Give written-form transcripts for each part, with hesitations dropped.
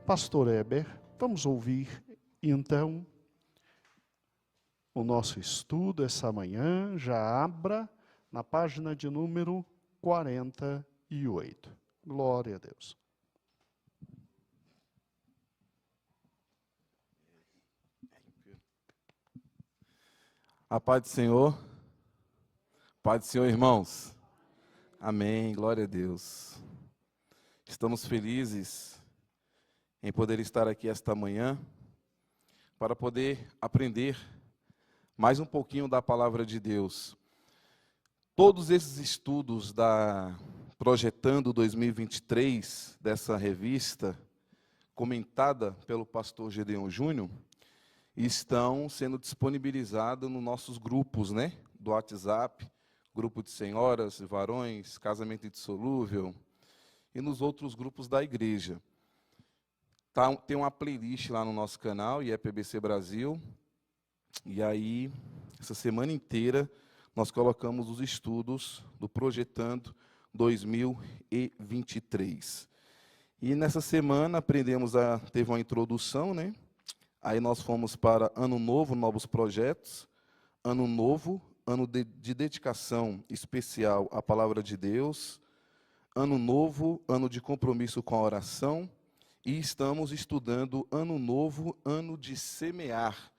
Pastor Heber, vamos ouvir então o nosso estudo essa manhã. Já abra na página de número 48. Glória a Deus. A paz do Senhor. Paz do Senhor, irmãos. Amém. Glória a Deus. Estamos felizes em poder estar aqui esta manhã para poder aprender mais um pouquinho da palavra de Deus. Todos esses estudos da Projetando 2023, dessa revista, comentada pelo pastor Gedeon Júnior, estão sendo disponibilizados nos nossos grupos, do WhatsApp, grupo de senhoras e varões, casamento indissolúvel, e nos outros grupos da igreja. Tem uma playlist lá no nosso canal, IEPBC Brasil, e aí, essa semana inteira, nós colocamos os estudos do Projetando 2023. E nessa semana teve uma introdução, Aí nós fomos para Ano Novo, novos projetos, Ano Novo, ano de dedicação especial à Palavra de Deus, Ano Novo, ano de compromisso com a oração, e estamos estudando Ano Novo, ano de semear.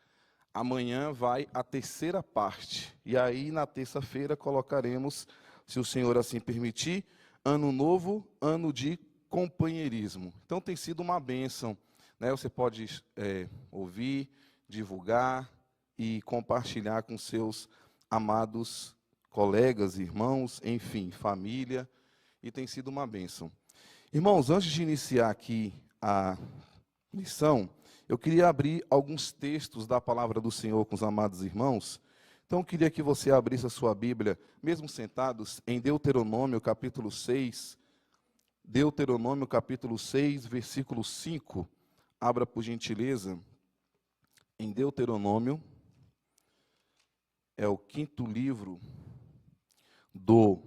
Amanhã vai a terceira parte, e aí na terça-feira colocaremos, se o Senhor assim permitir, Ano Novo, ano de companheirismo. Então tem sido uma bênção. Você pode ouvir, divulgar e compartilhar com seus amados colegas, irmãos, enfim, família, e tem sido uma bênção. Irmãos, antes de iniciar aqui a lição, eu queria abrir alguns textos da palavra do Senhor com os amados irmãos. Então, eu queria que você abrisse a sua Bíblia, mesmo sentados, em Deuteronômio, capítulo 6, Deuteronômio, capítulo 6, versículo 5. Abra, por gentileza, em Deuteronômio, é o 5º livro do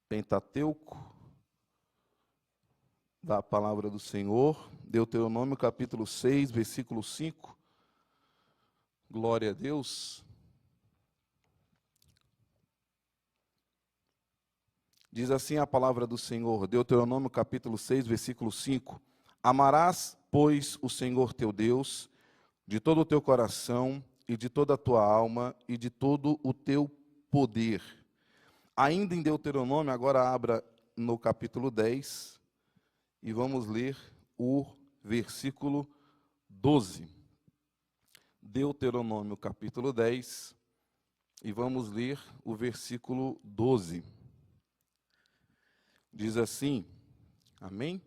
Pentateuco, da palavra do Senhor, Deuteronômio, capítulo 6, versículo 5. Glória a Deus. Diz assim a palavra do Senhor, Deuteronômio, capítulo 6, versículo 5. Amarás, pois, o Senhor teu Deus, de todo o teu coração, e de toda a tua alma, e de todo o teu poder. Ainda em Deuteronômio, agora abra no capítulo 10, e vamos ler o versículo 12. Deuteronômio, capítulo 10, e vamos ler o versículo 12. Diz assim, amém?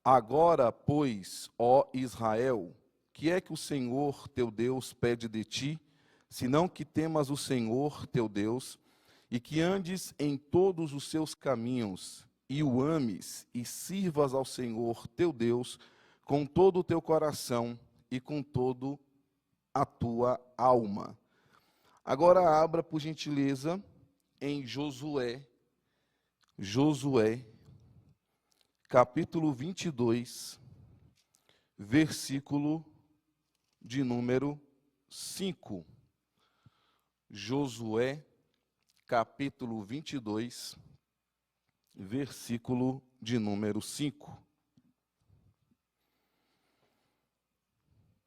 Agora, pois, ó Israel, que é que o Senhor teu Deus pede de ti, senão que temas o Senhor teu Deus, e que andes em todos os seus caminhos, e o ames, e sirvas ao Senhor teu Deus, com todo o teu coração, e com todo a tua alma. Agora abra, por gentileza, em Josué, capítulo 22, versículo de número 5. Josué, capítulo 22, versículo de número 5.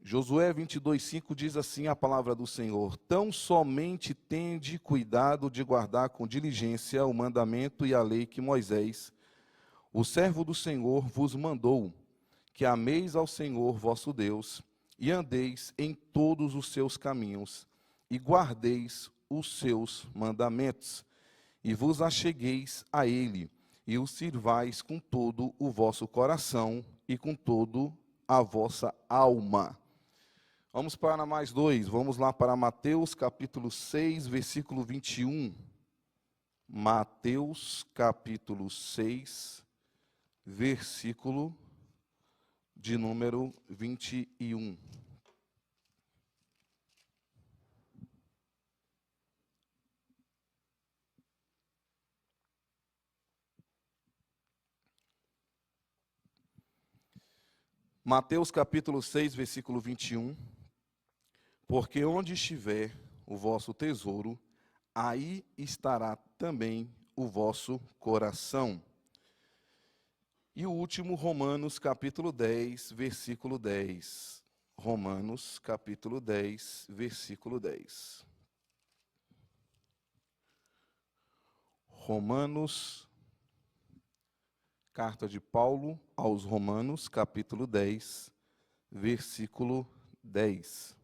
Josué 22:5 diz assim a palavra do Senhor: Tão somente tende cuidado de guardar com diligência o mandamento e a lei que Moisés, o servo do Senhor, vos mandou, que ameis ao Senhor vosso Deus, e andeis em todos os seus caminhos, e guardeis os seus mandamentos, e vos achegueis a ele, e o sirvais com todo o vosso coração, e com todo a vossa alma. Vamos para mais dois, vamos lá para Mateus capítulo 6, versículo 21. Mateus capítulo 6, versículo de número 21. Mateus capítulo 6, versículo 21. Porque onde estiver o vosso tesouro, aí estará também o vosso coração. E o último, Romanos capítulo 10, versículo 10. Romanos capítulo 10, versículo 10. Romanos, carta de Paulo aos Romanos, capítulo 10, versículo 10.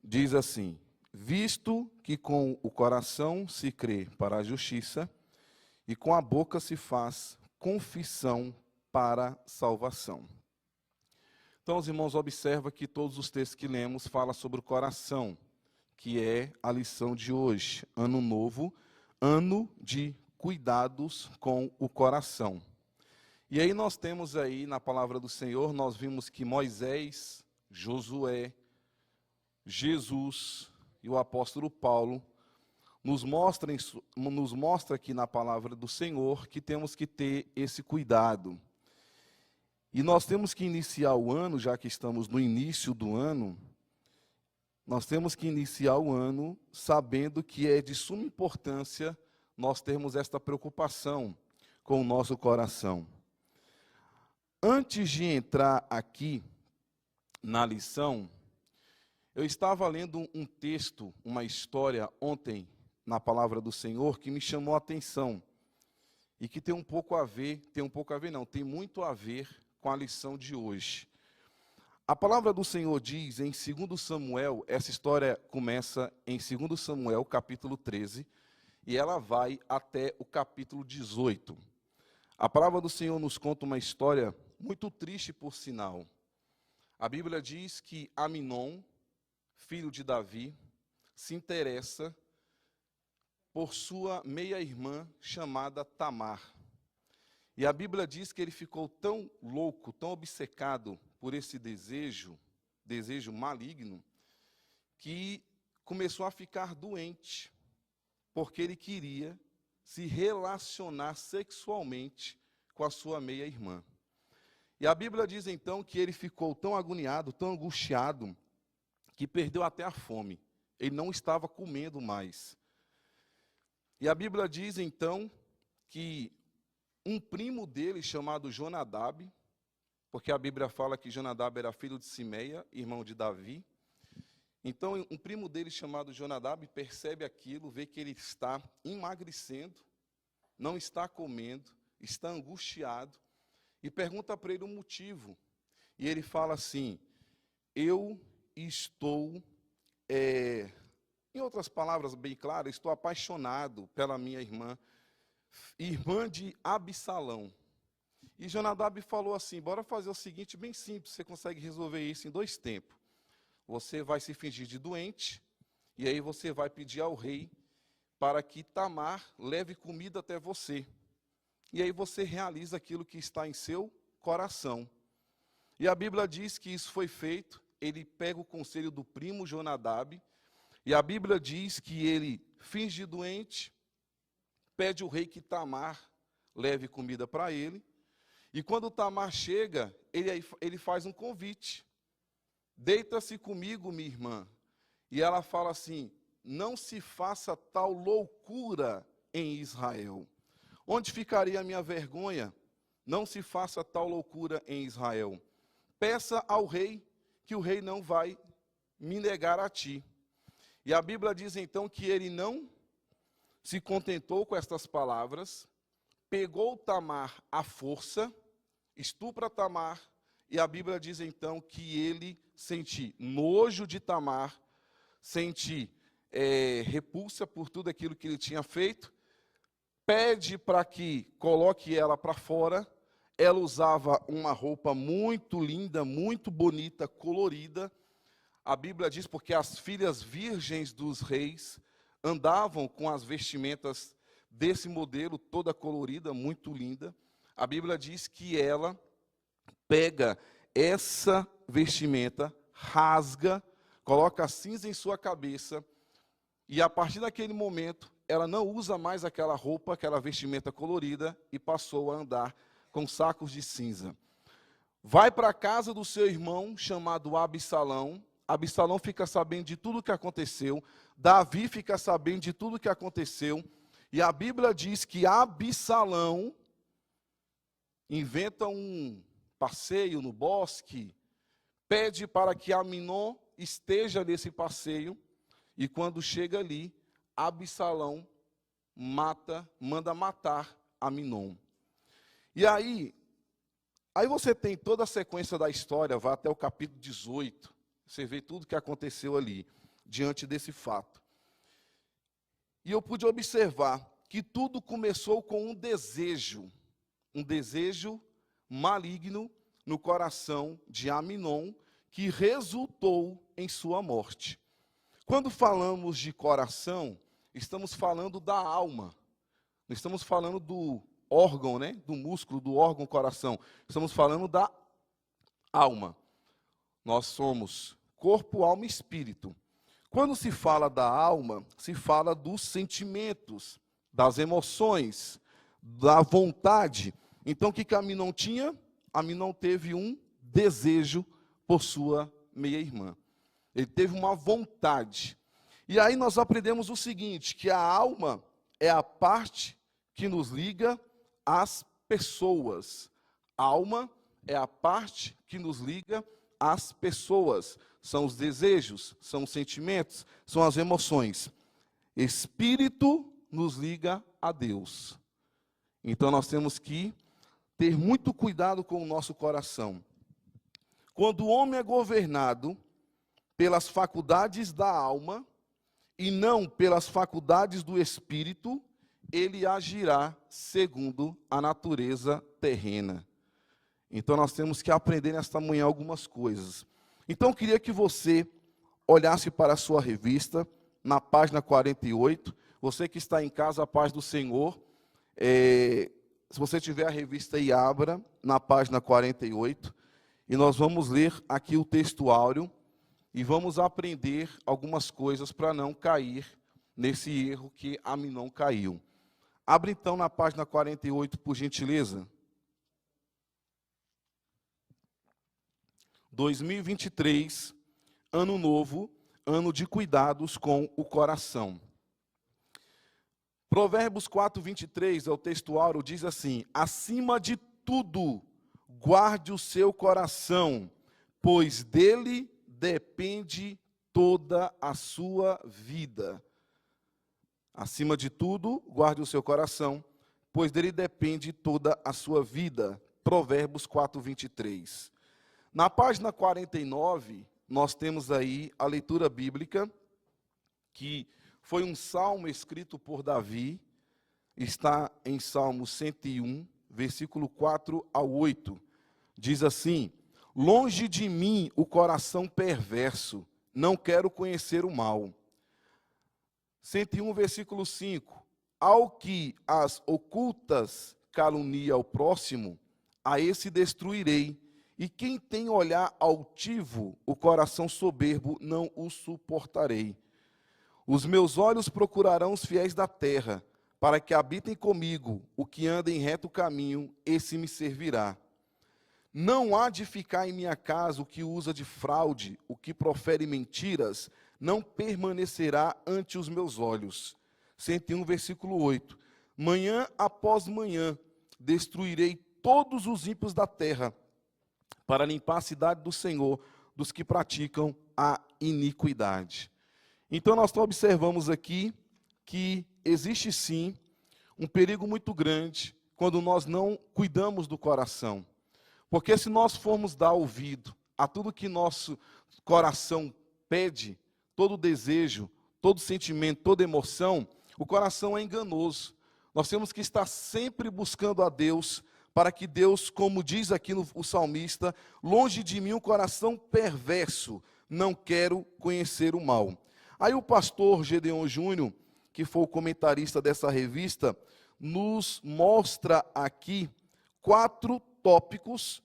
Diz assim: visto que com o coração se crê para a justiça, e com a boca se faz confissão para a salvação. Então, os irmãos, observam que todos os textos que lemos falam sobre o coração, que é a lição de hoje. Ano novo, ano de cuidados com o coração. E aí nós temos aí, na palavra do Senhor, nós vimos que Moisés, Josué, Jesus e o apóstolo Paulo nos mostra aqui na palavra do Senhor que temos que ter esse cuidado. E nós temos que iniciar o ano, já que estamos no início do ano, nós temos que iniciar o ano sabendo que é de suma importância nós termos esta preocupação com o nosso coração. Antes de entrar aqui na lição, eu estava lendo um texto, uma história ontem na palavra do Senhor que me chamou a atenção e que tem muito a ver com a lição de hoje. A palavra do Senhor diz em 2 Samuel, essa história começa em 2 Samuel, capítulo 13, e ela vai até o capítulo 18. A palavra do Senhor nos conta uma história muito triste, por sinal. A Bíblia diz que Aminon, filho de Davi, se interessa por sua meia-irmã chamada Tamar. E a Bíblia diz que ele ficou tão louco, tão obcecado por esse desejo maligno, que começou a ficar doente, porque ele queria se relacionar sexualmente com a sua meia-irmã. E a Bíblia diz então que ele ficou tão agoniado, tão angustiado, que perdeu até a fome. Ele não estava comendo mais. E a Bíblia diz então que um primo dele, chamado Jonadab, porque a Bíblia fala que Jonadab era filho de Simeia, irmão de Davi. Então, um primo dele, chamado Jonadab, percebe aquilo, vê que ele está emagrecendo, não está comendo, está angustiado, e pergunta para ele o motivo. E ele fala assim: eu estou, em outras palavras bem claras, estou apaixonado pela minha irmã de Absalão. E Jonadab falou assim: bora fazer o seguinte, bem simples, você consegue resolver isso em 2 tempos. Você vai se fingir de doente, e aí você vai pedir ao rei para que Tamar leve comida até você. E aí você realiza aquilo que está em seu coração. E a Bíblia diz que isso foi feito. Ele pega o conselho do primo Jonadab, e a Bíblia diz que ele finge doente, pede ao rei que Tamar leve comida para ele, e quando Tamar chega, ele faz um convite: deita-se comigo, minha irmã. E ela fala assim: não se faça tal loucura em Israel. Onde ficaria a minha vergonha? Não se faça tal loucura em Israel. Peça ao rei, que o rei não vai me negar a ti. E a Bíblia diz então que ele não se contentou com estas palavras, pegou Tamar à força, estupra Tamar, e a Bíblia diz então que ele sente nojo de Tamar, sente repulsa por tudo aquilo que ele tinha feito, pede para que coloque ela para fora. Ela usava uma roupa muito linda, muito bonita, colorida. A Bíblia diz porque as filhas virgens dos reis andavam com as vestimentas desse modelo, toda colorida, muito linda. A Bíblia diz que ela pega essa vestimenta, rasga, coloca cinza em sua cabeça, e a partir daquele momento, ela não usa mais aquela roupa, aquela vestimenta colorida e passou a andar com sacos de cinza. Vai para a casa do seu irmão, chamado Absalão. Absalão fica sabendo de tudo o que aconteceu. Davi fica sabendo de tudo o que aconteceu. E a Bíblia diz que Absalão inventa um passeio no bosque, pede para que Aminon esteja nesse passeio. E quando chega ali, Absalão manda matar Aminon. E aí você tem toda a sequência da história, vai até o capítulo 18. Você vê tudo que aconteceu ali, diante desse fato. E eu pude observar que tudo começou com um desejo maligno no coração de Aminon, que resultou em sua morte. Quando falamos de coração, estamos falando da alma. Não estamos falando do órgão, né? Do músculo, do órgão coração. Estamos falando da alma. Nós somos corpo, alma e espírito. Quando se fala da alma, se fala dos sentimentos, das emoções, da vontade. Então, o que Aminon tinha? Aminon teve um desejo por sua meia-irmã. Ele teve uma vontade. E aí nós aprendemos o seguinte, que a alma é a parte que nos liga às pessoas. A alma é a parte que nos liga às pessoas. São os desejos, são os sentimentos, são as emoções. Espírito nos liga a Deus. Então nós temos que ter muito cuidado com o nosso coração. Quando o homem é governado pelas faculdades da alma e não pelas faculdades do espírito, ele agirá segundo a natureza terrena. Então nós temos que aprender nesta manhã algumas coisas. Então eu queria que você olhasse para a sua revista, na página 48. Você que está em casa, a paz do Senhor. Se você tiver a revista aí, abra na página 48. E nós vamos ler aqui o texto áureo. E vamos aprender algumas coisas para não cair nesse erro que Aminon caiu. Abre então na página 48, por gentileza. 2023, ano novo, ano de cuidados com o coração. Provérbios 4, 23, é o texto áureo, diz assim: acima de tudo, guarde o seu coração, pois dele depende toda a sua vida. Acima de tudo, guarde o seu coração, pois dele depende toda a sua vida. Provérbios 4, 23. Na página 49, nós temos aí a leitura bíblica, que foi um salmo escrito por Davi, está em Salmo 101, versículo 4 ao 8. Diz assim: longe de mim o coração perverso, não quero conhecer o mal. 101, versículo 5. Ao que as ocultas calunia ao próximo, a esse destruirei. E quem tem olhar altivo, o coração soberbo, não o suportarei. Os meus olhos procurarão os fiéis da terra, para que habitem comigo. O que anda em reto caminho, esse me servirá. Não há de ficar em minha casa o que usa de fraude, o que profere mentiras, não permanecerá ante os meus olhos. 101, versículo 8. Manhã após manhã, destruirei todos os ímpios da terra, para limpar a cidade do Senhor, dos que praticam a iniquidade. Então nós observamos aqui que existe sim um perigo muito grande quando nós não cuidamos do coração. Porque se nós formos dar ouvido a tudo que nosso coração pede, todo desejo, todo sentimento, toda emoção, o coração é enganoso. Nós temos que estar sempre buscando a Deus, para que Deus, como diz aqui o salmista, longe de mim um coração perverso, não quero conhecer o mal. Aí o pastor Gedeon Júnior, que foi o comentarista dessa revista, nos mostra aqui 4 tópicos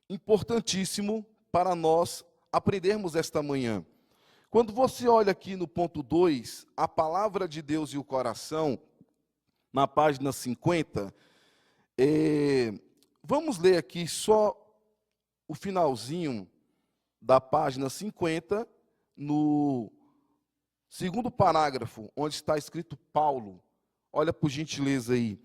importantíssimos para nós aprendermos esta manhã. Quando você olha aqui no ponto 2, a palavra de Deus e o coração, na página 50, vamos ler aqui só o finalzinho da página 50, no segundo parágrafo, onde está escrito Paulo. Olha por gentileza aí.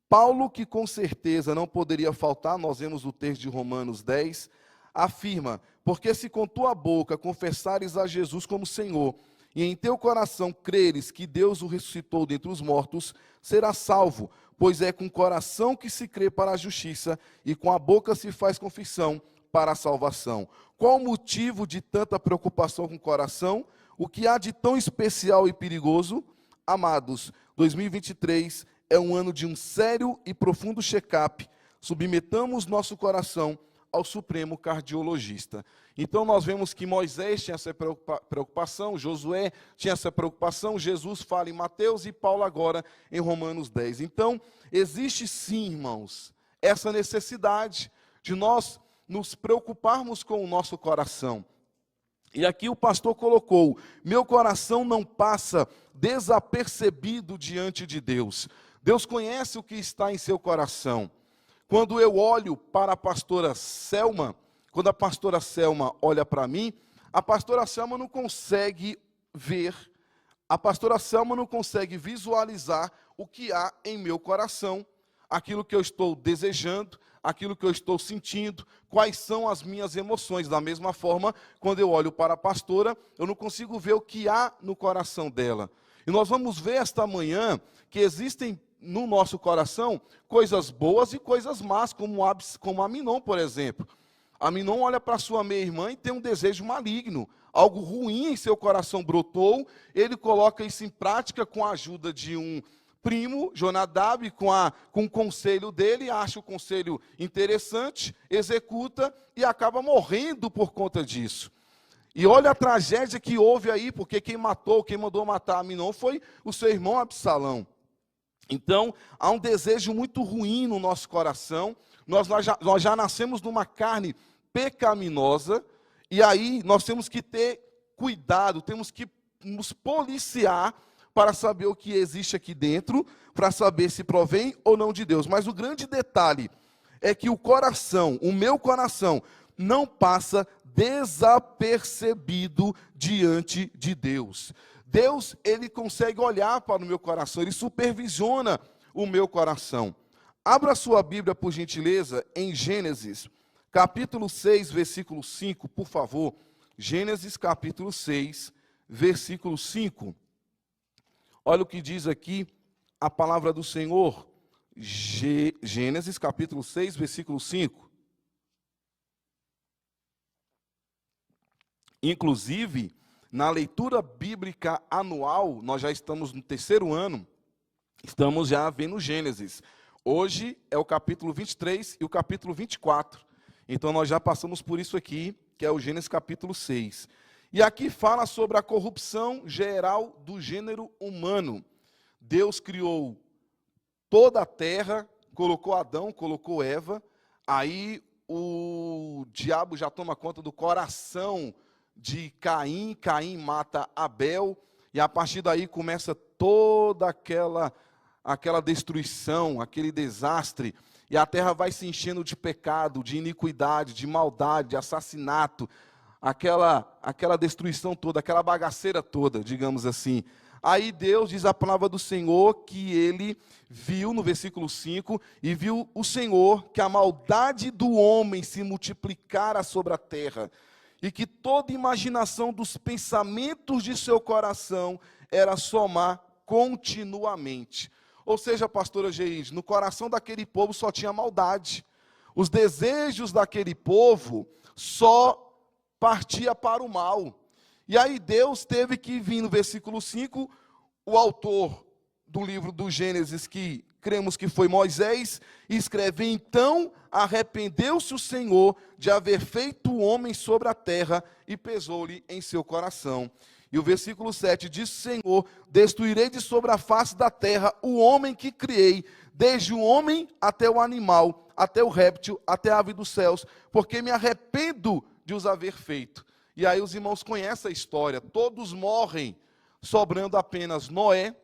Paulo, que com certeza não poderia faltar, nós vemos o texto de Romanos 10, afirma: porque se com tua boca confessares a Jesus como Senhor, e em teu coração creres que Deus o ressuscitou dentre os mortos, serás salvo, pois é com o coração que se crê para a justiça, e com a boca se faz confissão para a salvação. Qual o motivo de tanta preocupação com o coração? O que há de tão especial e perigoso? Amados, 2023 é um ano de um sério e profundo check-up. Submetamos nosso coração ao Supremo Cardiologista. Então nós vemos que Moisés tinha essa preocupação, Josué tinha essa preocupação, Jesus fala em Mateus e Paulo agora em Romanos 10. Então, existe sim, irmãos, essa necessidade de nós nos preocuparmos com o nosso coração. E aqui o pastor colocou: meu coração não passa desapercebido diante de Deus. Deus conhece o que está em seu coração. Quando eu olho para a pastora Selma, quando a pastora Selma olha para mim, a pastora Selma não consegue ver, a pastora Selma não consegue visualizar o que há em meu coração, aquilo que eu estou desejando, aquilo que eu estou sentindo, quais são as minhas emoções. Da mesma forma, quando eu olho para a pastora, eu não consigo ver o que há no coração dela. E nós vamos ver esta manhã que existem no nosso coração coisas boas e coisas más, como Aminon, por exemplo. Aminon olha para sua meia-irmã e tem um desejo maligno. Algo ruim em seu coração brotou, ele coloca isso em prática com a ajuda de um primo, Jonadab, com o conselho dele, acha o conselho interessante, executa e acaba morrendo por conta disso. E olha a tragédia que houve aí, porque quem mandou matar Aminon foi o seu irmão Absalão. Então, há um desejo muito ruim no nosso coração, nós já nascemos numa carne pecaminosa, e aí nós temos que ter cuidado, temos que nos policiar para saber o que existe aqui dentro, para saber se provém ou não de Deus. Mas o grande detalhe é que o coração, o meu coração, não passa desapercebido diante de Deus. Deus, ele consegue olhar para o meu coração, ele supervisiona o meu coração. Abra sua Bíblia, por gentileza, em Gênesis, capítulo 6, versículo 5, por favor. Gênesis, capítulo 6, versículo 5. Olha o que diz aqui a palavra do Senhor. Gênesis, capítulo 6, versículo 5. Inclusive, na leitura bíblica anual, nós já estamos no 3º ano, estamos já vendo Gênesis. Hoje é o capítulo 23 e o capítulo 24. Então nós já passamos por isso aqui, que é o Gênesis capítulo 6. E aqui fala sobre a corrupção geral do gênero humano. Deus criou toda a terra, colocou Adão, colocou Eva, aí o diabo já toma conta do coração de Caim, Caim mata Abel, e a partir daí começa toda aquela destruição, aquele desastre, e a terra vai se enchendo de pecado, de iniquidade, de maldade, de assassinato, aquela destruição toda, aquela bagaceira toda, digamos assim. Aí Deus diz a palavra do Senhor que ele viu, no versículo 5, e viu o Senhor que a maldade do homem se multiplicara sobre a terra, e que toda imaginação dos pensamentos de seu coração era somar continuamente. Ou seja, pastora Geide, no coração daquele povo só tinha maldade. Os desejos daquele povo só partia para o mal. E aí Deus teve que vir no versículo 5, o autor do livro do Gênesis, que cremos que foi Moisés, escreve: então arrependeu-se o Senhor de haver feito o homem sobre a terra e pesou-lhe em seu coração. E o versículo 7 diz: Senhor, destruirei de sobre a face da terra o homem que criei, desde o homem até o animal, até o réptil, até a ave dos céus, porque me arrependo de os haver feito. E aí os irmãos conhecem a história, todos morrem, sobrando apenas Noé,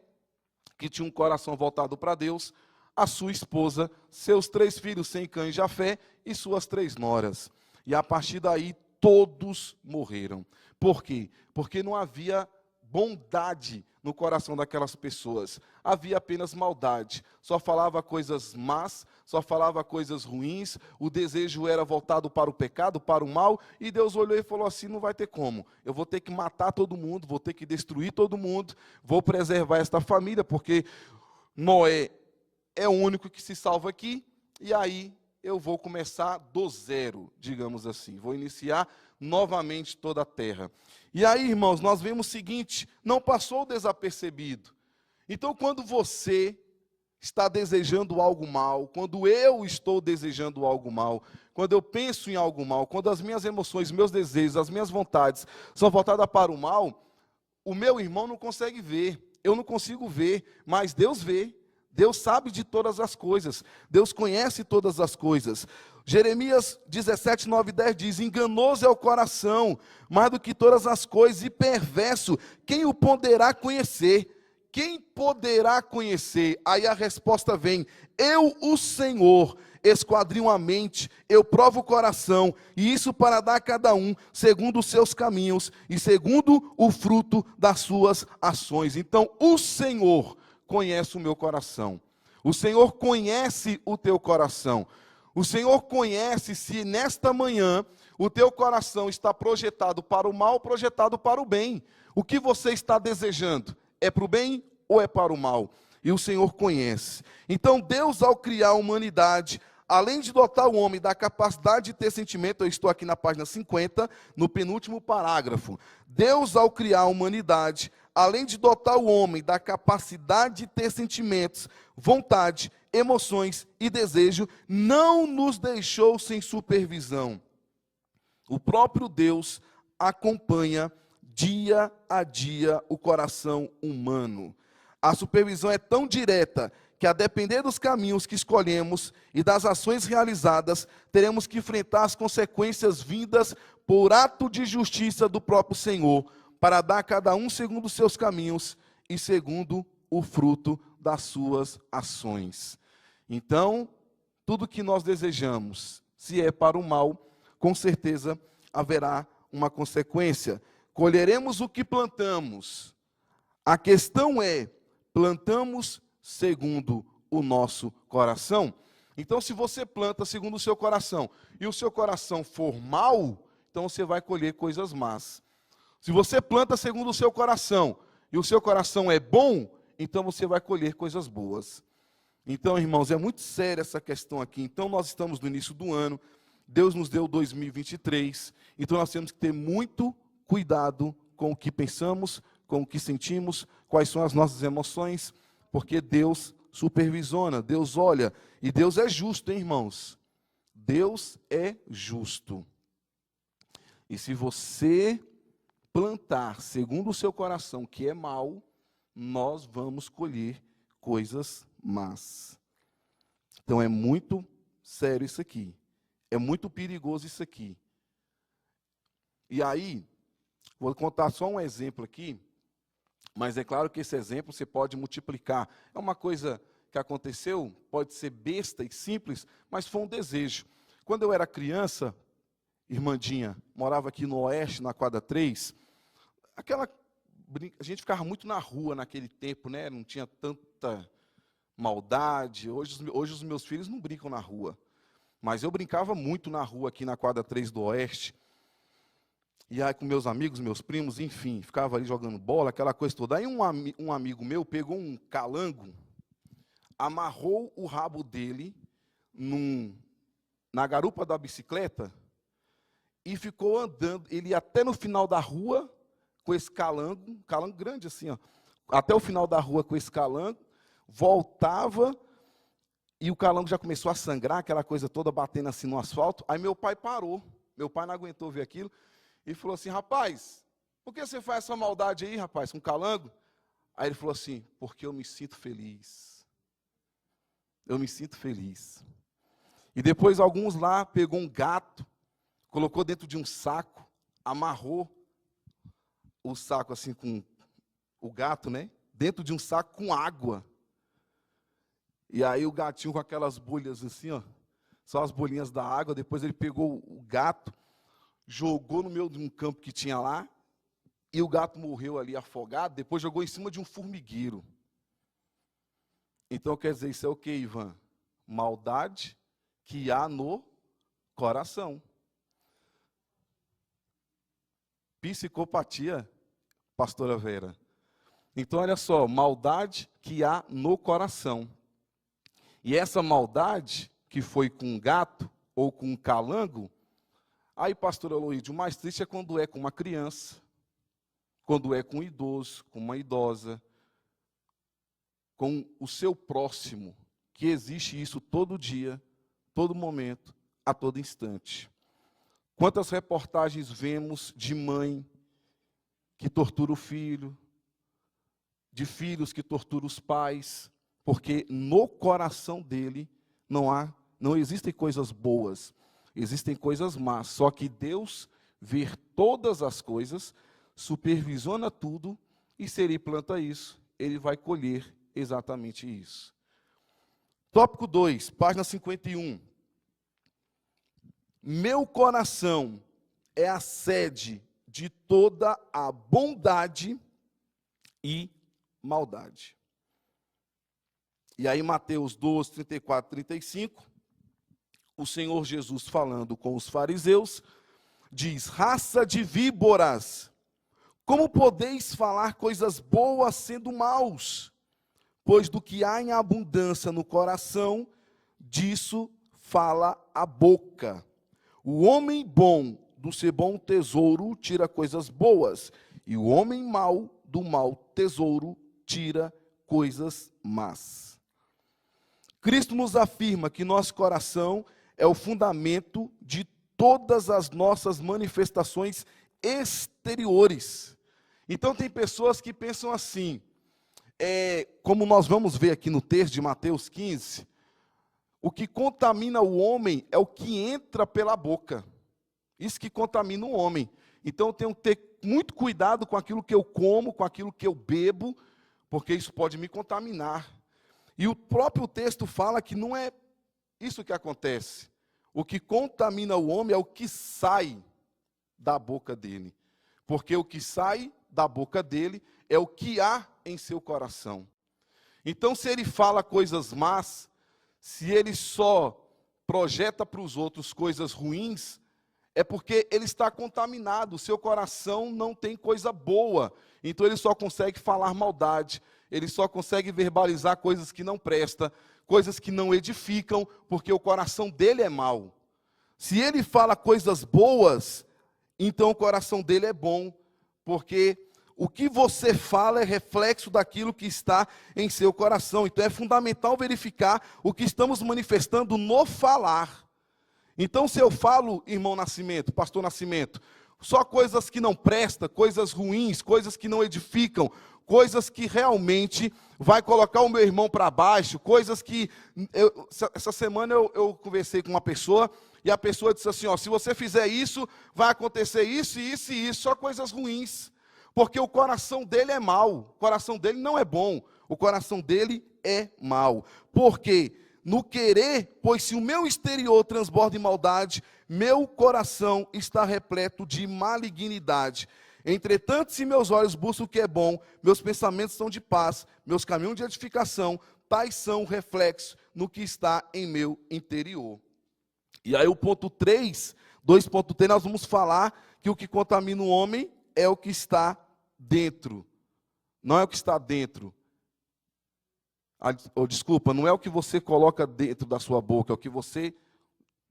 que tinha um coração voltado para Deus, a sua esposa, seus 3 filhos, Sem, Cã e Jafé, e suas 3 noras. E a partir daí, todos morreram. Por quê? Porque não havia bondade no coração daquelas pessoas. Havia apenas maldade. Só falava coisas más, só falava coisas ruins. O desejo era voltado para o pecado, para o mal. E Deus olhou e falou assim, não vai ter como. Eu vou ter que matar todo mundo, vou ter que destruir todo mundo. Vou preservar esta família, porque Noé é o único que se salva aqui. E aí eu vou começar do zero, digamos assim. Vou iniciar novamente toda a terra. E aí, irmãos, nós vemos o seguinte, não passou desapercebido. Então, quando você está desejando algo mal, quando eu estou desejando algo mal, quando eu penso em algo mal, quando as minhas emoções, meus desejos, as minhas vontades são voltadas para o mal, o meu irmão não consegue ver, eu não consigo ver, mas Deus vê. Deus sabe de todas as coisas, Deus conhece todas as coisas. Jeremias 17, 9 e 10 diz, enganoso é o coração, mais do que todas as coisas, e perverso, quem o poderá conhecer? Quem poderá conhecer? Aí a resposta vem, eu, o Senhor, esquadrinho a mente, eu provo o coração, e isso para dar a cada um, segundo os seus caminhos, e segundo o fruto das suas ações. Então, o Senhor conhece o meu coração. O Senhor conhece o teu coração. O Senhor conhece se nesta manhã o teu coração está projetado para o mal ou projetado para o bem. O que você está desejando? É para o bem ou é para o mal? E o Senhor conhece. Então Deus, ao criar a humanidade, além de dotar o homem da capacidade de ter sentimento, eu estou aqui na página 50, no penúltimo parágrafo. Deus, ao criar a humanidade, além de dotar o homem da capacidade de ter sentimentos, vontade, emoções e desejo, não nos deixou sem supervisão. O próprio Deus acompanha dia a dia o coração humano. A supervisão é tão direta que, a depender dos caminhos que escolhemos e das ações realizadas, teremos que enfrentar as consequências vindas por ato de justiça do próprio Senhor, para dar a cada um segundo os seus caminhos e segundo o fruto das suas ações. Então, tudo que nós desejamos, se é para o mal, com certeza haverá uma consequência. Colheremos o que plantamos. A questão é, plantamos segundo o nosso coração? Então, se você planta segundo o seu coração, e o seu coração for mau, então você vai colher coisas más. Se você planta segundo o seu coração, e o seu coração é bom, então você vai colher coisas boas. Então, irmãos, é muito séria essa questão aqui. Então, nós estamos no início do ano, Deus nos deu 2023, então nós temos que ter muito cuidado com o que pensamos, com o que sentimos, quais são as nossas emoções, porque Deus supervisiona, Deus olha, e Deus é justo, hein, irmãos? Deus é justo. E se você plantar segundo o seu coração, que é mal, nós vamos colher coisas más. Então é muito sério isso aqui. É muito perigoso isso aqui. E aí, vou contar só um exemplo aqui, mas é claro que esse exemplo você pode multiplicar. É uma coisa que aconteceu, pode ser besta e simples, mas foi um desejo. Quando eu era criança, Irmandinha, morava aqui no Oeste, na quadra 3, a gente ficava muito na rua naquele tempo, né? Não tinha tanta maldade. Hoje os meus filhos não brincam na rua. Mas eu brincava muito na rua, aqui na quadra 3 do Oeste. E aí com meus amigos, meus primos, enfim, ficava ali jogando bola, aquela coisa toda. Aí um amigo meu pegou um calango, amarrou o rabo dele na garupa da bicicleta e ficou andando. Ele ia até no final da rua com esse calango grande assim, ó, até o final da rua com esse calango, voltava e o calango já começou a sangrar, aquela coisa toda batendo assim no asfalto. Aí meu pai parou, meu pai não aguentou ver aquilo e falou assim: rapaz, por que você faz essa maldade aí, rapaz, com calango? Aí ele falou assim: porque eu me sinto feliz. Eu me sinto feliz. E depois alguns lá pegou um gato, colocou dentro de um saco, amarrou o saco assim com o gato, né? Dentro de um saco com água. E aí o gatinho com aquelas bolhas assim, ó, só as bolinhas da água. Depois ele pegou o gato, jogou no meio de um campo que tinha lá, e o gato morreu ali afogado. Depois jogou em cima de um formigueiro. Então quer dizer, isso é o que, Ivan? Maldade que há no coração. Psicopatia, pastora Vera. Então, olha só, maldade que há no coração. E essa maldade, que foi com um gato ou com um calango, aí, pastor Aloídio, o mais triste é quando é com uma criança, quando é com um idoso, com uma idosa, com o seu próximo, que existe isso todo dia, todo momento, a todo instante. Quantas reportagens vemos de mãe que tortura o filho, de filhos que torturam os pais, porque no coração dele não existem coisas boas, existem coisas más. Só que Deus vê todas as coisas, supervisiona tudo, e se ele planta isso, ele vai colher exatamente isso. Tópico 2, página 51. Meu coração é a sede de toda a bondade e maldade. E aí, Mateus 12, 34, 35, o Senhor Jesus falando com os fariseus, diz: raça de víboras, como podeis falar coisas boas sendo maus? Pois do que há em abundância no coração, disso fala a boca. O homem bom do seu bom tesouro tira coisas boas, e o homem mau do mau tesouro tira coisas más. Cristo nos afirma que nosso coração é o fundamento de todas as nossas manifestações exteriores. Então tem pessoas que pensam assim, como nós vamos ver aqui no texto de Mateus 15, o que contamina o homem é o que entra pela boca. Isso que contamina o homem. Então eu tenho que ter muito cuidado com aquilo que eu como, com aquilo que eu bebo, porque isso pode me contaminar. E o próprio texto fala que não é isso que acontece. O que contamina o homem é o que sai da boca dele. Porque o que sai da boca dele é o que há em seu coração. Então, se ele fala coisas más, se ele só projeta para os outros coisas ruins, é porque ele está contaminado, o seu coração não tem coisa boa. Então ele só consegue falar maldade, ele só consegue verbalizar coisas que não prestam, coisas que não edificam, porque o coração dele é mau. Se ele fala coisas boas, então o coração dele é bom, porque o que você fala é reflexo daquilo que está em seu coração. Então é fundamental verificar o que estamos manifestando no falar. Então se eu falo, irmão Nascimento, pastor Nascimento, só coisas que não prestam, coisas ruins, coisas que não edificam, coisas que realmente vai colocar o meu irmão para baixo, coisas que... essa semana eu conversei com uma pessoa, e a pessoa disse assim, se você fizer isso, vai acontecer isso, isso e isso, só coisas ruins. Porque o coração dele é mau, o coração dele não é bom, o coração dele é mau. Por quê? No querer, pois se o meu exterior transborda em maldade, meu coração está repleto de malignidade. Entretanto, se meus olhos buscam o que é bom, meus pensamentos são de paz, meus caminhos de edificação, tais são reflexos no que está em meu interior. E aí o ponto 3, 2.3, nós vamos falar que o que contamina o homem é o que está dentro. Não é o que está dentro. Desculpa, não é o que você coloca dentro da sua boca, é o que você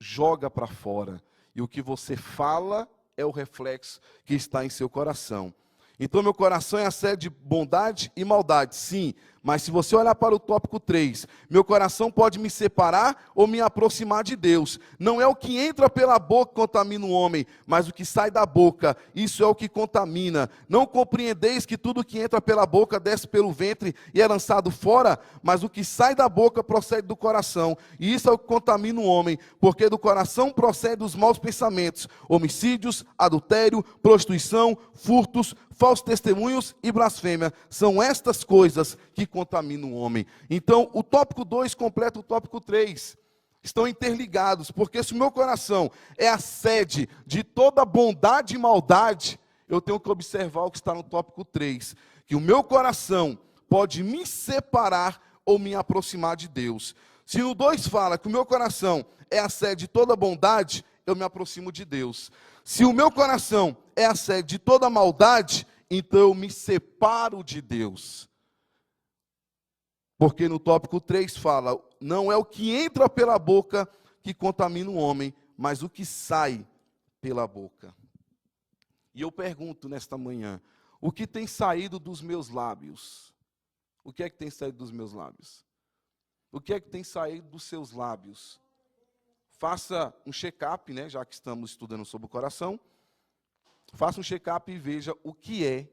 joga para fora. E o que você fala é o reflexo que está em seu coração. Então, meu coração é a sede de bondade e maldade, sim, Mas se você olhar para o tópico 3, meu coração pode me separar ou me aproximar de Deus. Não é o que entra pela boca que contamina o homem, mas o que sai da boca, isso é o que contamina. Não compreendeis que tudo que entra pela boca desce pelo ventre e é lançado fora? Mas o que sai da boca procede do coração, e isso é o que contamina o homem, porque do coração procedem os maus pensamentos, homicídios, adultério, prostituição, furtos, falsos testemunhos e blasfêmia. São estas coisas que contaminam o homem. Então, o tópico 2 completa o tópico 3. Estão interligados, porque se o meu coração é a sede de toda bondade e maldade, eu tenho que observar o que está no tópico 3, que o meu coração pode me separar ou me aproximar de Deus. Se no 2 fala que o meu coração é a sede de toda bondade, eu me aproximo de Deus. Se o meu coração é a sede de toda maldade, então eu me separo de Deus. Porque no tópico 3 fala, não é o que entra pela boca que contamina o homem, mas o que sai pela boca. E eu pergunto nesta manhã, o que tem saído dos meus lábios? O que é que tem saído dos meus lábios? O que é que tem saído dos seus lábios? Faça um check-up, né, já que estamos estudando sobre o coração. Faça um check-up e veja o que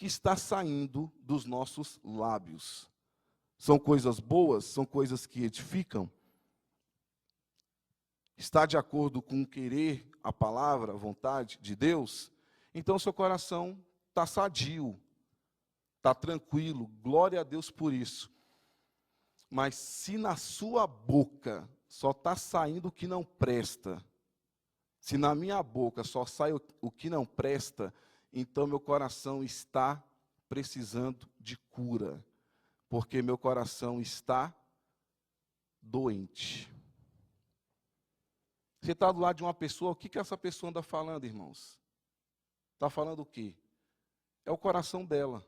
está saindo dos nossos lábios. São coisas boas? São coisas que edificam? Está de acordo com o querer, a palavra, a vontade de Deus? Então seu coração está sadio, está tranquilo, glória a Deus por isso. Mas se na sua boca só está saindo o que não presta, se na minha boca só sai o que não presta, então meu coração está precisando de cura, porque meu coração está doente. Você está do lado de uma pessoa, o que essa pessoa anda falando, irmãos? Está falando o quê? É o coração dela.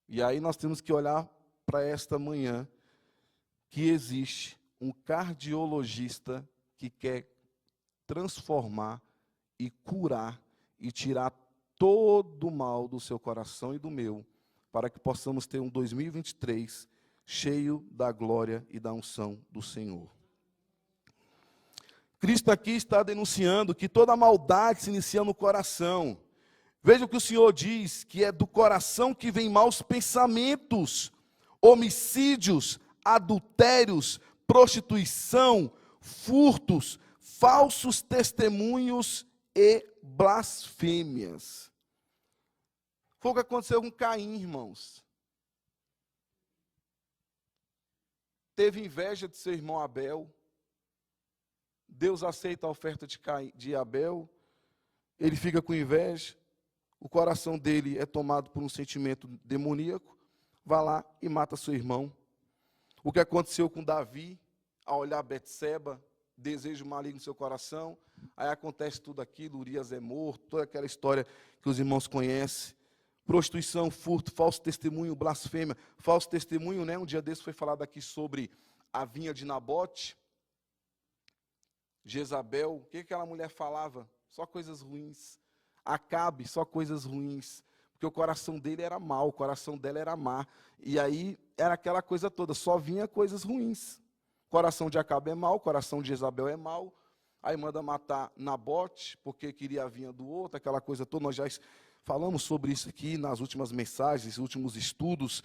E aí nós temos que olhar para esta manhã, que existe um cardiologista que quer transformar e curar e tirar todo o mal do seu coração e do meu, para que possamos ter um 2023 cheio da glória e da unção do Senhor. Cristo aqui está denunciando que toda maldade se inicia no coração. Veja o que o Senhor diz, que é do coração que vem maus pensamentos, homicídios, adultérios, prostituição, furtos, falsos testemunhos e blasfêmias. Foi o que aconteceu com Caim, irmãos. Teve inveja de seu irmão Abel. Deus aceita a oferta de Abel. Ele fica com inveja. O coração dele é tomado por um sentimento demoníaco. Vai lá e mata seu irmão. O que aconteceu com Davi, ao olhar Betseba, desejo maligno no seu coração. Aí acontece tudo aquilo, Urias é morto, toda aquela história que os irmãos conhecem. Prostituição, furto, falso testemunho, blasfêmia. Falso testemunho, né? Um dia desse foi falado aqui sobre a vinha de Nabote. Jezabel, o que aquela mulher falava? Só coisas ruins. Acabe, só coisas ruins. Porque o coração dele era mau, o coração dela era má. E aí era aquela coisa toda, só vinha coisas ruins. O coração de Acabe é mau, o coração de Jezabel é mau. Aí manda matar Nabote, porque queria a vinha do outro, aquela coisa toda. Nós já falamos sobre isso aqui nas últimas mensagens, nos últimos estudos.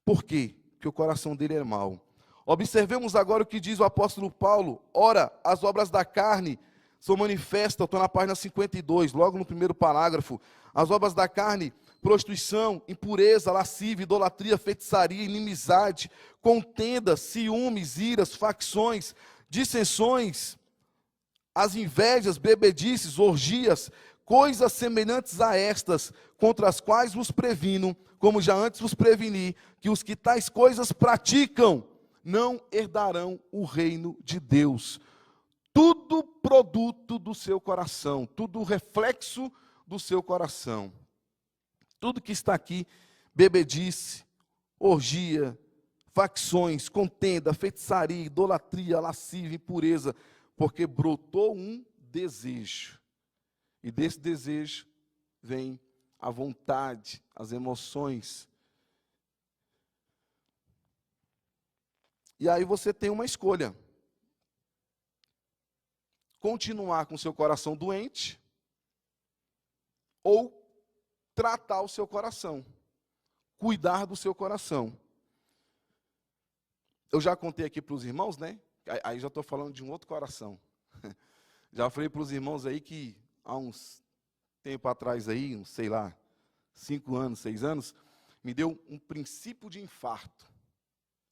Por quê? Porque o coração dele é mau. Observemos agora o que diz o apóstolo Paulo. Ora, as obras da carne são manifestas, estou na página 52, logo no primeiro parágrafo. As obras da carne, prostituição, impureza, lascívia, idolatria, feitiçaria, inimizade, contenda, ciúmes, iras, facções, dissensões, as invejas, bebedices, orgias, coisas semelhantes a estas, contra as quais vos previno, como já antes vos preveni, que os que tais coisas praticam, não herdarão o reino de Deus. Tudo produto do seu coração, tudo reflexo do seu coração. Tudo que está aqui, bebedice, orgia, facções, contenda, feitiçaria, idolatria, lascívia, impureza, porque brotou um desejo. E desse desejo vem a vontade, as emoções. E aí você tem uma escolha. Continuar com seu coração doente ou tratar o seu coração, cuidar do seu coração. Eu já contei aqui para os irmãos, né? Aí já estou falando de um outro coração. Já falei para os irmãos aí que há uns tempo atrás aí, uns, sei lá, 5 anos, 6 anos, me deu um princípio de infarto.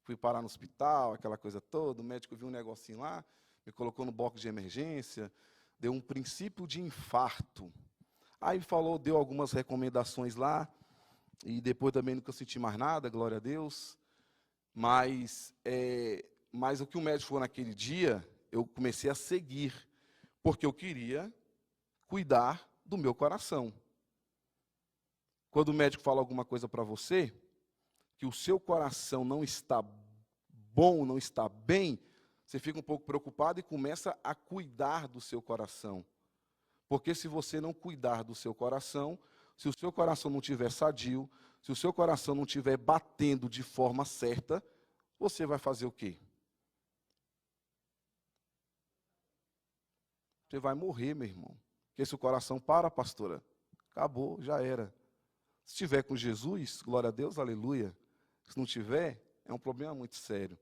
Fui parar no hospital, aquela coisa toda, o médico viu um negocinho lá, me colocou no box de emergência, deu um princípio de infarto. Aí falou, deu algumas recomendações lá, e depois também nunca senti mais nada, glória a Deus. Mas o que o médico falou naquele dia, eu comecei a seguir, porque eu queria cuidar do meu coração. Quando o médico fala alguma coisa para você, que o seu coração não está bom, não está bem, você fica um pouco preocupado e começa a cuidar do seu coração. Porque se você não cuidar do seu coração, se o seu coração não estiver sadio, se o seu coração não estiver batendo de forma certa, você vai fazer o quê? Você vai morrer, meu irmão. Porque se o coração para, pastora, acabou, já era. Se estiver com Jesus, glória a Deus, aleluia. Se não tiver, é um problema muito sério.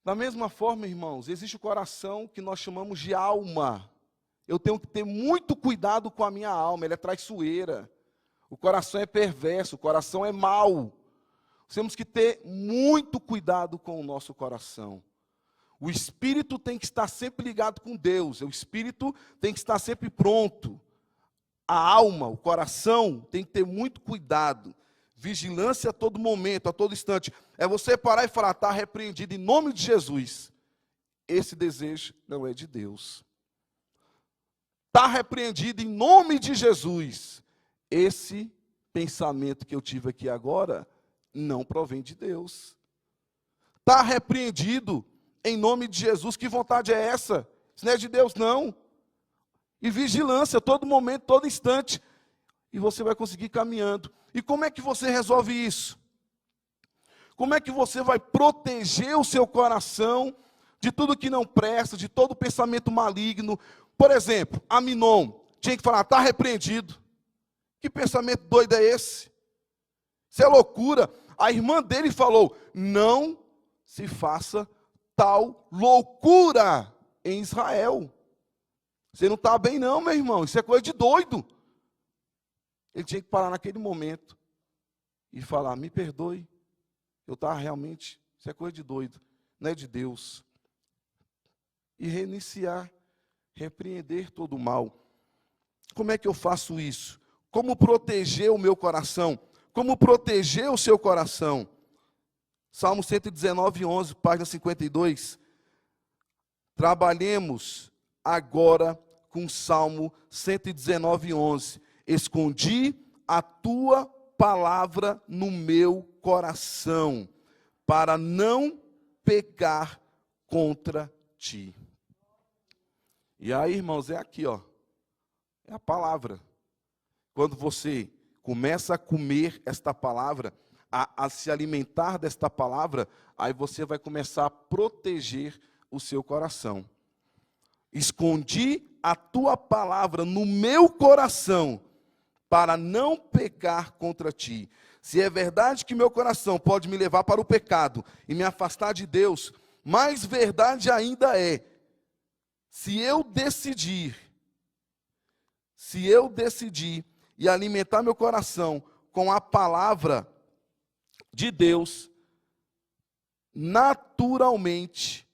Da mesma forma, irmãos, existe o coração que nós chamamos de alma. Eu tenho que ter muito cuidado com a minha alma, ela é traiçoeira. O coração é perverso, o coração é mau. Temos que ter muito cuidado com o nosso coração. O espírito tem que estar sempre ligado com Deus, o espírito tem que estar sempre pronto. A alma, o coração, tem que ter muito cuidado. Vigilância a todo momento, a todo instante. É você parar e falar, está repreendido em nome de Jesus. Esse desejo não é de Deus. Está repreendido em nome de Jesus. Esse pensamento que eu tive aqui agora não provém de Deus. Está repreendido em nome de Jesus. Que vontade é essa? Isso não é de Deus, não. E vigilância, todo momento, todo instante. E você vai conseguir caminhando. E como é que você resolve isso? Como é que você vai proteger o seu coração de tudo que não presta, de todo pensamento maligno? Por exemplo, Aminon tinha que falar, está repreendido. Que pensamento doido é esse? Isso é loucura. A irmã dele falou, não se faça tal loucura em Israel. Você não está bem não, meu irmão, isso é coisa de doido. Ele tinha que parar naquele momento e falar, me perdoe, eu estava realmente, isso é coisa de doido, não é de Deus. E reiniciar, repreender todo o mal. Como é que eu faço isso? Como proteger o meu coração? Como proteger o seu coração? Salmo 119, 11, página 52. Trabalhemos agora com o Salmo 119, 11. Escondi a tua palavra no meu coração, para não pecar contra ti. E aí, irmãos, é aqui, ó. É a palavra. Quando você começa a comer esta palavra, a se alimentar desta palavra, aí você vai começar a proteger o seu coração. Escondi a tua palavra no meu coração, para não pecar contra ti. Se é verdade que meu coração pode me levar para o pecado e me afastar de Deus, mais verdade ainda é, se eu decidir e alimentar meu coração com a palavra de Deus, naturalmente,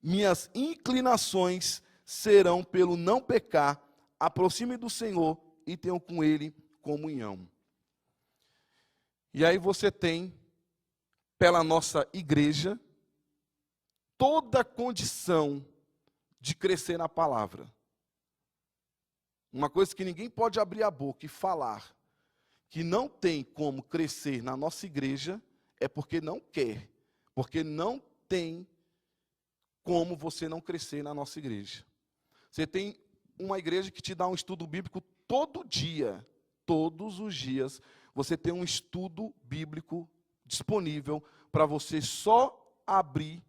minhas inclinações serão pelo não pecar, aproxime do Senhor e tenham com Ele comunhão. E aí você tem, pela nossa igreja, toda a condição de crescer na palavra. Uma coisa que ninguém pode abrir a boca e falar, que não tem como crescer na nossa igreja, é porque não quer, porque não tem como você não crescer na nossa igreja. Você tem uma igreja que te dá um estudo bíblico todo dia, todos os dias, você tem um estudo bíblico disponível para você só abrir,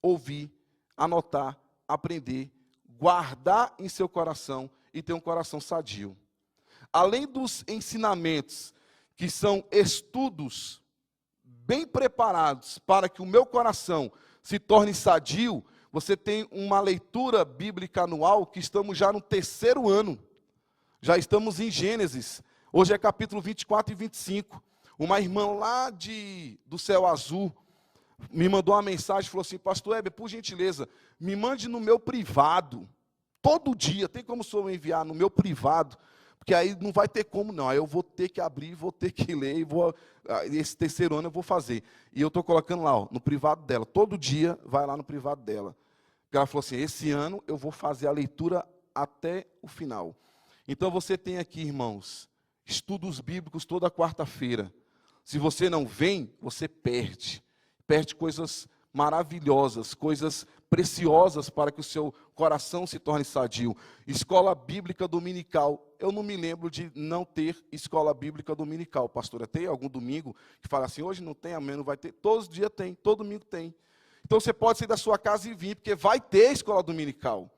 ouvir, anotar, aprender, guardar em seu coração e ter um coração sadio. Além dos ensinamentos, que são estudos bem preparados para que o meu coração se torne sadio, você tem uma leitura bíblica anual que estamos já no 3º ano. Já estamos em Gênesis. Hoje é capítulo 24 e 25. Uma irmã lá do Céu Azul me mandou uma mensagem e falou assim: pastor Heber, por gentileza, me mande no meu privado. Todo dia, tem como o senhor enviar no meu privado? Porque aí não vai ter como não, aí eu vou ter que abrir, vou ter que ler, esse 3º ano eu vou fazer. E eu estou colocando lá, ó, no privado dela, todo dia vai lá no privado dela. Porque ela falou assim, esse ano eu vou fazer a leitura até o final. Então você tem aqui, irmãos, estudos bíblicos toda quarta-feira. Se você não vem, você perde. Perde coisas maravilhosas, coisas preciosas para que o seu coração se torne sadio. Escola bíblica dominical. Eu não me lembro de não ter escola bíblica dominical. Pastora, tem algum domingo que fala assim, hoje não tem, amanhã não vai ter? Todos os dias tem, todo domingo tem. Então você pode sair da sua casa e vir, porque vai ter escola dominical.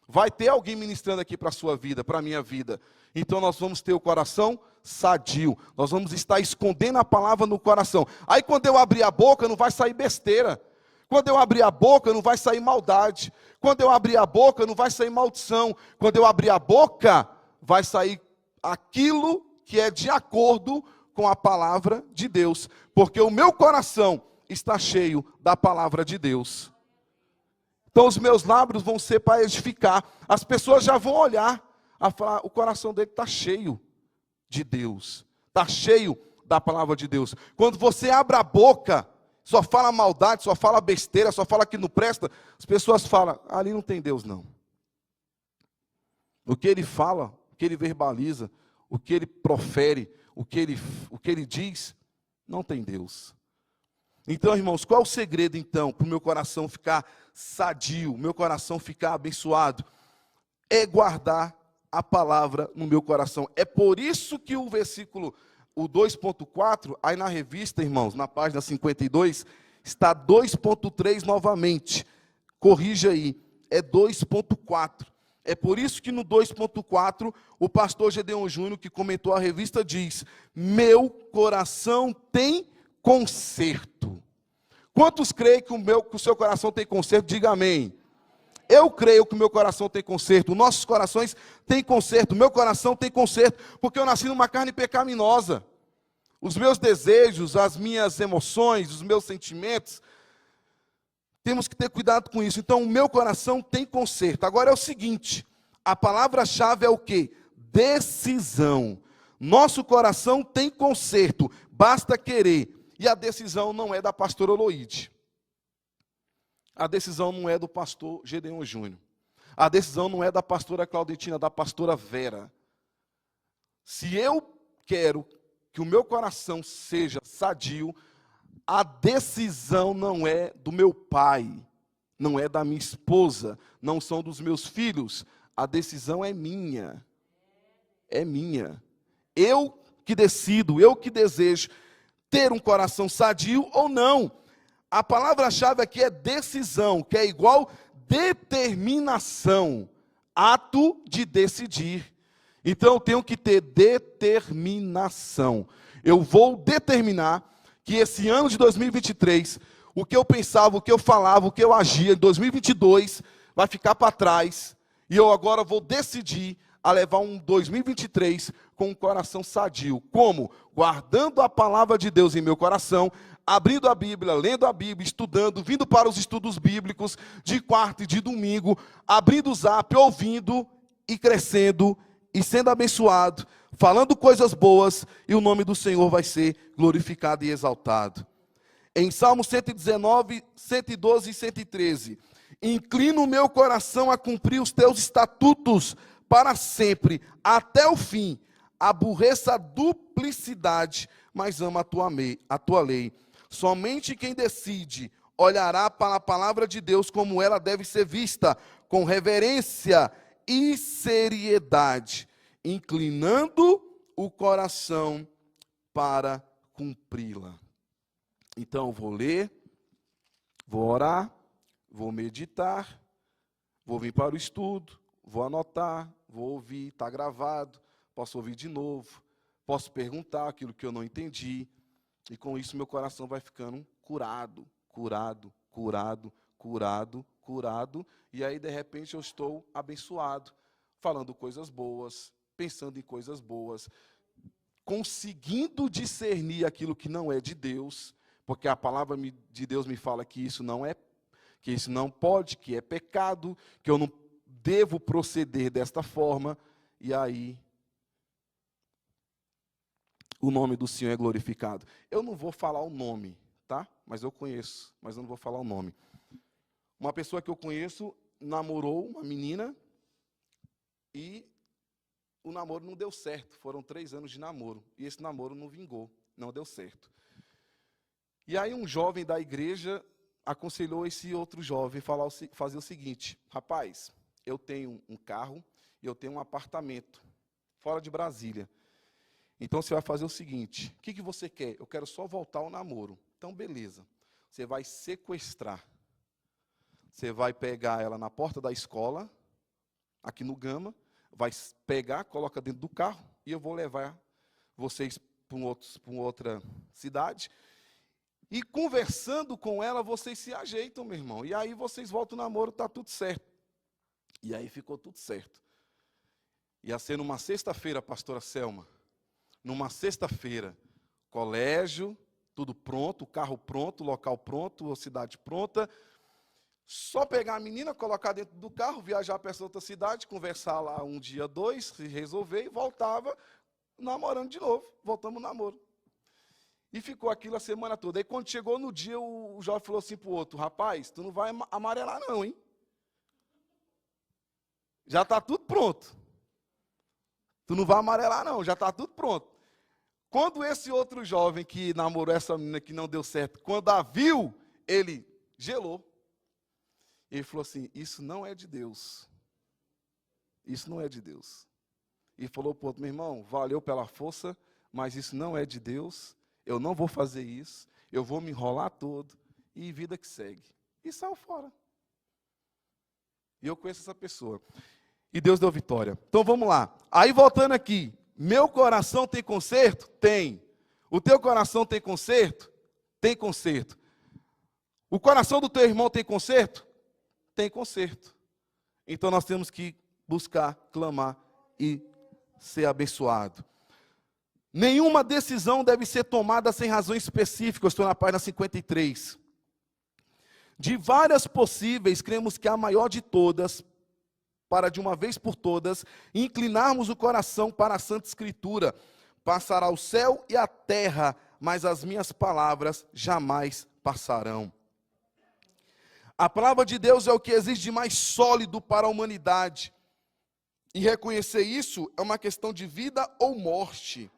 Vai ter alguém ministrando aqui para a sua vida, para a minha vida. Então nós vamos ter o coração sadio. Nós vamos estar escondendo a palavra no coração. Aí quando eu abrir a boca, não vai sair besteira. Quando eu abrir a boca, não vai sair maldade. Quando eu abrir a boca, não vai sair maldição. Quando eu abrir a boca, vai sair aquilo que é de acordo com a palavra de Deus. Porque o meu coração está cheio da palavra de Deus. Então os meus lábios vão ser para edificar. As pessoas já vão olhar, a falar, o coração dele está cheio de Deus. Está cheio da palavra de Deus. Quando você abre a boca, só fala maldade, só fala besteira, só fala que não presta, as pessoas falam, ali não tem Deus não. O que ele fala, o que ele verbaliza, o que ele profere, o que ele diz, não tem Deus. Então, irmãos, qual é o segredo, então, para o meu coração ficar sadio, o meu coração ficar abençoado? É guardar a palavra no meu coração. É por isso que o versículo, o 2.4, aí na revista, irmãos, na página 52, está 2.3 novamente. Corrija aí, é 2.4. É por isso que no 2.4, o pastor Gedeon Júnior, que comentou a revista, diz, meu coração tem conserto. Quantos creem que o seu coração tem conserto? Diga amém. Eu creio que o meu coração tem conserto. Nossos corações têm conserto. O meu coração tem conserto. Porque eu nasci numa carne pecaminosa. Os meus desejos, as minhas emoções, os meus sentimentos. Temos que ter cuidado com isso. Então o meu coração tem conserto. Agora é o seguinte. A palavra-chave é o quê? Decisão. Nosso coração tem conserto. Basta querer. E a decisão não é da pastora Oloide. A decisão não é do pastor Gedeon Júnior. A decisão não é da pastora Claudentina, é da pastora Vera. Se eu quero que o meu coração seja sadio, a decisão não é do meu pai, não é da minha esposa, não são dos meus filhos. A decisão é minha. É minha. Eu que decido, eu que desejo ter um coração sadio ou não. A palavra-chave aqui é decisão, que é igual determinação, ato de decidir. Então eu tenho que ter determinação. Eu vou determinar que esse ano de 2023, o que eu pensava, o que eu falava, o que eu agia em 2022 vai ficar para trás. E eu agora vou decidir a levar um 2023 com um coração sadio. Como? Guardando a palavra de Deus em meu coração, abrindo a Bíblia, lendo a Bíblia, estudando, vindo para os estudos bíblicos de quarta e de domingo, abrindo o Zap, ouvindo e crescendo e sendo abençoado, falando coisas boas, e o nome do Senhor vai ser glorificado e exaltado. Em Salmo 119, 112 e 113, inclina o meu coração a cumprir os teus estatutos para sempre, até o fim. Aborreça a duplicidade, mas ama a tua lei. Somente quem decide olhará para a palavra de Deus como ela deve ser vista, com reverência e seriedade, inclinando o coração para cumpri-la. Então, vou ler, vou orar, vou meditar, vou vir para o estudo, vou anotar, vou ouvir, está gravado, posso ouvir de novo, posso perguntar aquilo que eu não entendi, e com isso meu coração vai ficando curado, curado, curado, curado, curado, e aí de repente eu estou abençoado, falando coisas boas, pensando em coisas boas, conseguindo discernir aquilo que não é de Deus, porque a palavra de Deus me fala que isso não é, que isso não pode, que é pecado, que eu não devo proceder desta forma, e aí o nome do Senhor é glorificado. Eu não vou falar o nome, tá? Mas eu conheço, mas eu não vou falar o nome. Uma pessoa que eu conheço namorou uma menina e o namoro não deu certo. Foram 3 anos de namoro e esse namoro não vingou, não deu certo. E aí um jovem da igreja aconselhou esse outro jovem a fazer o seguinte: rapaz, eu tenho um carro e eu tenho um apartamento fora de Brasília. Então você vai fazer o seguinte: o que você quer? Eu quero só voltar ao namoro. Então beleza, você vai sequestrar. Você vai pegar ela na porta da escola, aqui no Gama, vai pegar, coloca dentro do carro e eu vou levar vocês para uma outra cidade. E conversando com ela, vocês se ajeitam, meu irmão. E aí vocês voltam ao namoro, está tudo certo. E aí ficou tudo certo. Ia ser numa sexta-feira, pastora Selma. Numa sexta-feira, colégio, tudo pronto, o carro pronto, o local pronto, a cidade pronta. Só pegar a menina, colocar dentro do carro, viajar para essa outra cidade, conversar lá um dia, 2, se resolver, e voltava namorando de novo. Voltamos ao namoro. E ficou aquilo a semana toda. Aí quando chegou no dia, o jovem falou assim para o outro: rapaz, tu não vai amarelar não, hein? Já está tudo pronto. Tu não vai amarelar não, já está tudo pronto. Quando esse outro jovem que namorou essa menina que não deu certo, quando a viu, ele gelou. Ele falou assim: isso não é de Deus. Isso não é de Deus. E falou para o outro: meu irmão, valeu pela força, mas isso não é de Deus. Eu não vou fazer isso. Eu vou me enrolar todo. E vida que segue. E saiu fora. E eu conheço essa pessoa. E Deus deu vitória. Então vamos lá. Aí voltando aqui. Meu coração tem conserto? Tem. O teu coração tem conserto? Tem conserto. O coração do teu irmão tem conserto? Tem conserto. Então nós temos que buscar, clamar e ser abençoado. Nenhuma decisão deve ser tomada sem razão específica. Eu estou na página 53. De várias possíveis, cremos que a maior de todas, para de uma vez por todas, inclinarmos o coração para a Santa Escritura. Passará o céu e a terra, mas as minhas palavras jamais passarão. A palavra de Deus é o que existe de mais sólido para a humanidade. E reconhecer isso é uma questão de vida ou morte.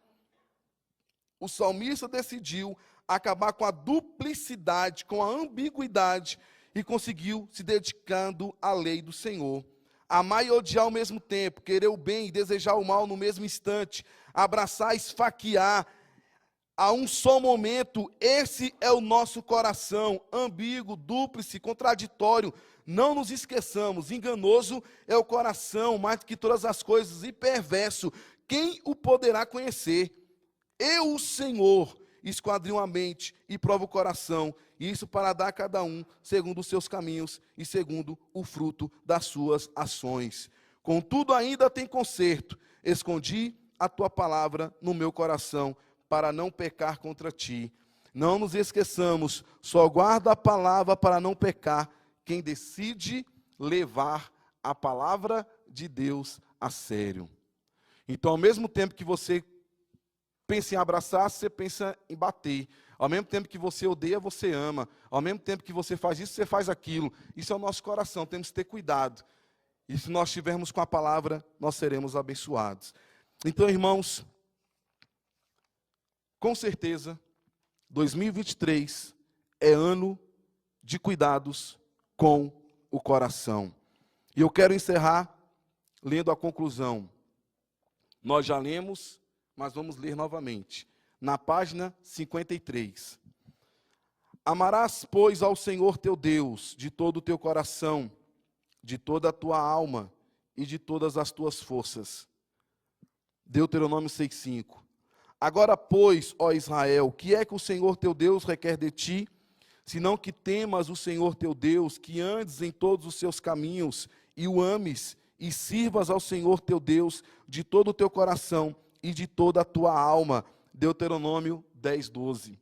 O salmista decidiu acabar com a duplicidade, com a ambiguidade, e conseguiu se dedicando à lei do Senhor. Amar e odiar ao mesmo tempo, querer o bem e desejar o mal no mesmo instante, abraçar e esfaquear a um só momento. Esse é o nosso coração, ambíguo, dúplice, contraditório. Não nos esqueçamos, enganoso é o coração, mais do que todas as coisas, e perverso. Quem o poderá conhecer? Eu, o Senhor, esquadrinho a mente e provo o coração, e isso para dar a cada um segundo os seus caminhos e segundo o fruto das suas ações. Contudo, ainda tem conserto. Escondi a tua palavra no meu coração, para não pecar contra ti. Não nos esqueçamos, só guarda a palavra para não pecar quem decide levar a palavra de Deus a sério. Então, ao mesmo tempo que você pensa em abraçar, você pensa em bater. Ao mesmo tempo que você odeia, você ama. Ao mesmo tempo que você faz isso, você faz aquilo. Isso é o nosso coração, temos que ter cuidado. E se nós estivermos com a palavra, nós seremos abençoados. Então, irmãos, com certeza, 2023 é ano de cuidados com o coração. E eu quero encerrar lendo a conclusão. Nós já lemos, mas vamos ler novamente. Na página 53. Amarás, pois, ao Senhor teu Deus de todo o teu coração, de toda a tua alma e de todas as tuas forças. Deuteronômio 6:5. Agora, pois, ó Israel, o que é que o Senhor teu Deus requer de ti, senão que temas o Senhor teu Deus, que andes em todos os seus caminhos e o ames, e sirvas ao Senhor teu Deus de todo o teu coração e de toda a tua alma. Deuteronômio 10:12.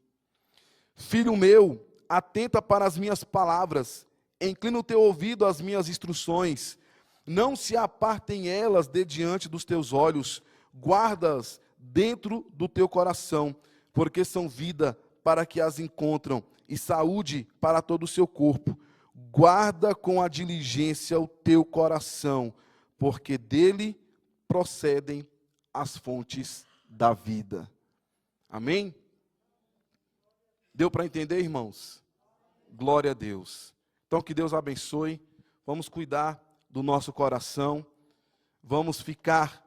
Filho meu, atenta para as minhas palavras, inclina o teu ouvido às minhas instruções, não se apartem elas de diante dos teus olhos, guarda-as dentro do teu coração, porque são vida para que as encontram, e saúde para todo o seu corpo. Guarda com a diligência o teu coração, porque dele procedem as fontes da vida. Amém? Deu para entender, irmãos? Glória a Deus. Então, que Deus abençoe. Vamos cuidar do nosso coração. Vamos ficar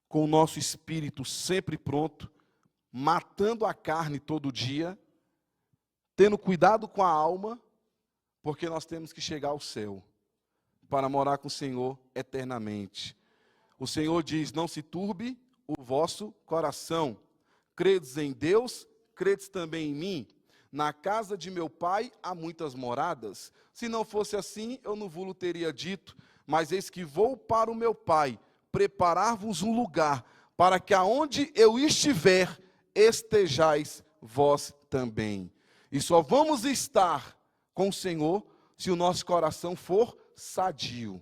com o nosso espírito sempre pronto, matando a carne todo dia, tendo cuidado com a alma, porque nós temos que chegar ao céu, para morar com o Senhor eternamente. O Senhor diz, não se turbe o vosso coração. Credes em Deus, credes também em mim. Na casa de meu pai há muitas moradas. Se não fosse assim, eu não vos teria dito, mas eis que vou para o meu pai, preparar-vos um lugar, para que aonde eu estiver, estejais vós também. E só vamos estar com o Senhor se o nosso coração for sadio.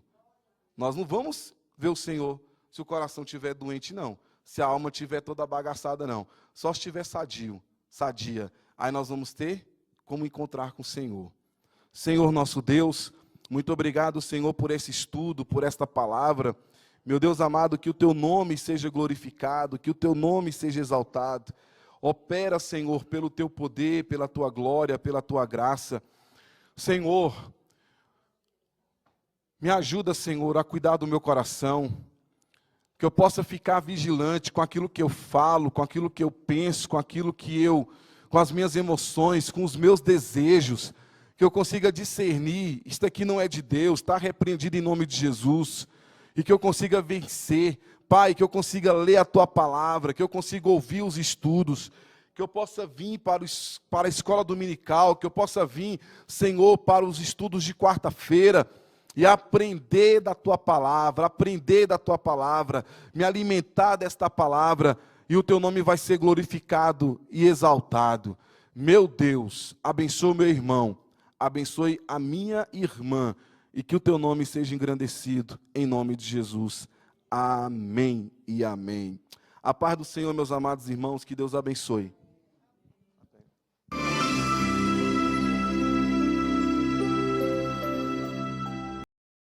Nós não vamos ver o Senhor se o coração estiver doente, não. Se a alma estiver toda bagaçada, não. Só se estiver sadio, sadia. Aí nós vamos ter como encontrar com o Senhor. Senhor nosso Deus, muito obrigado, Senhor, por esse estudo, por esta palavra. Meu Deus amado, que o teu nome seja glorificado, que o teu nome seja exaltado. Opera, Senhor, pelo teu poder, pela tua glória, pela tua graça. Senhor, me ajuda, Senhor, a cuidar do meu coração, que eu possa ficar vigilante com aquilo que eu falo, com aquilo que eu penso, com as minhas emoções, com os meus desejos, que eu consiga discernir, isto aqui não é de Deus, está repreendido em nome de Jesus, e que eu consiga vencer, Pai, que eu consiga ler a Tua palavra, que eu consiga ouvir os estudos, que eu possa vir para a escola dominical, que eu possa vir, Senhor, para os estudos de quarta-feira, e aprender da Tua palavra, me alimentar desta palavra, e o Teu nome vai ser glorificado e exaltado. Meu Deus, abençoe o meu irmão, abençoe a minha irmã, e que o Teu nome seja engrandecido, em nome de Jesus. Amém e amém. A paz do Senhor, meus amados irmãos, que Deus abençoe.